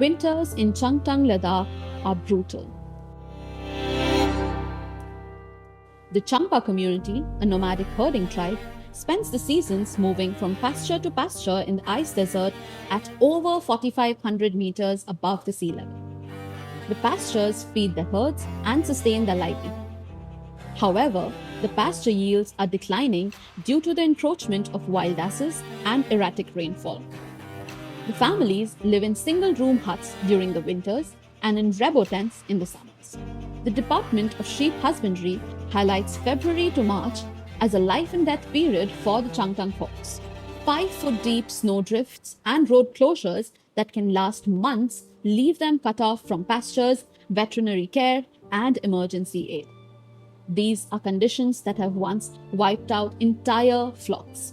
winters in Changtang, Ladakh are brutal. The Champa community, a nomadic herding tribe, spends the seasons moving from pasture to pasture in the ice desert at over 4,500 meters above the sea level. The pastures feed the herds and sustain their livelihood. However, the pasture yields are declining due to the encroachment of wild asses and erratic rainfall. The families live in single-room huts during the winters and in rebo tents in the summers. The Department of Sheep Husbandry highlights February to March as a life and death period for the Changtang folks. 5-foot-deep snowdrifts and road closures that can last months leave them cut off from pastures, veterinary care, and emergency aid. These are conditions that have once wiped out entire flocks.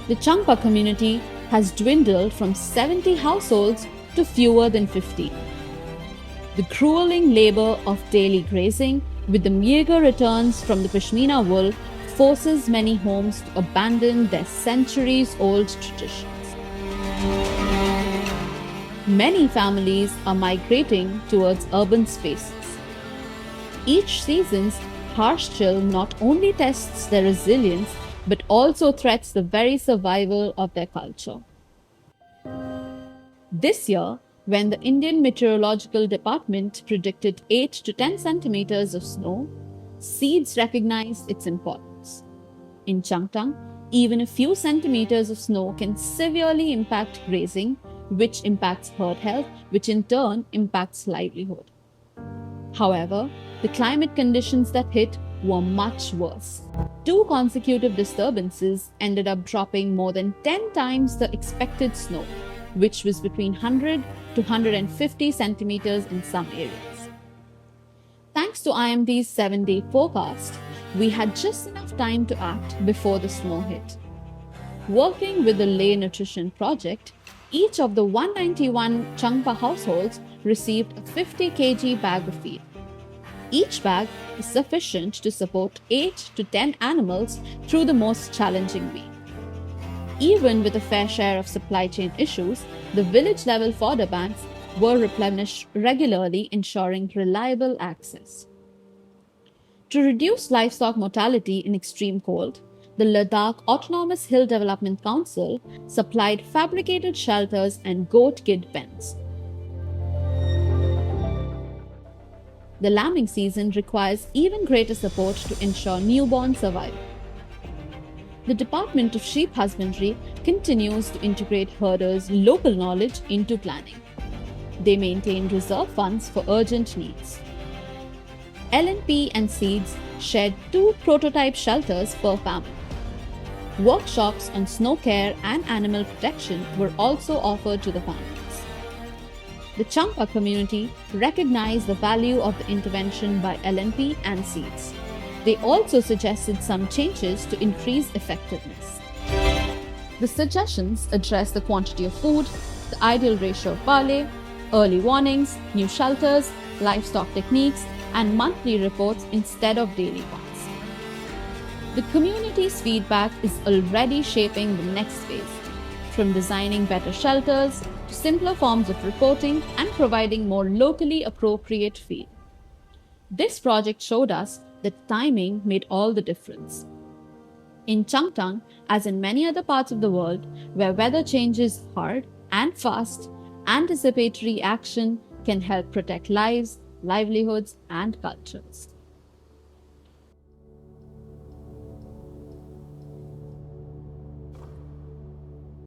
The Champa community has dwindled from 70 households to fewer than 50. The grueling labor of daily grazing with the meager returns from the Pashmina wool forces many homes to abandon their centuries-old traditions. Many families are migrating towards urban spaces. Each season's harsh chill not only tests their resilience but also threats the very survival of their culture. This year, when the Indian Meteorological Department predicted 8 to 10 centimeters of snow, seeds recognized its importance. In Changtang, even a few centimeters of snow can severely impact grazing, which impacts herd health, which in turn impacts livelihood. However, the climate conditions that hit were much worse. 2 consecutive disturbances ended up dropping more than 10 times the expected snow, which was between 100 to 150 centimeters in some areas. Thanks to IMD's 7-day forecast, we had just enough time to act before the snow hit. Working with the Leh Nutrition Project, each of the 191 Changpa households received a 50 kg bag of feed. Each bag is sufficient to support 8 to 10 animals through the most challenging week. Even with a fair share of supply chain issues, the village-level fodder banks were replenished regularly, ensuring reliable access. To reduce livestock mortality in extreme cold, the Ladakh Autonomous Hill Development Council supplied fabricated shelters and goat kid pens. The lambing season requires even greater support to ensure newborn survival. The Department of Sheep Husbandry continues to integrate herders' local knowledge into planning. They maintain reserve funds for urgent needs. LNP and Seeds shared 2 prototype shelters per family. Workshops on snow care and animal protection were also offered to the families. The Champa community recognized the value of the intervention by LNP and Seeds. They also suggested some changes to increase effectiveness. The suggestions address the quantity of food, the ideal ratio of barley, early warnings, new shelters, livestock techniques, and monthly reports instead of daily ones. The community's feedback is already shaping the next phase, from designing better shelters to simpler forms of reporting and providing more locally appropriate feed. This project showed us that timing made all the difference. In Changtang, as in many other parts of the world where weather changes hard and fast, anticipatory action can help protect lives, livelihoods, and cultures.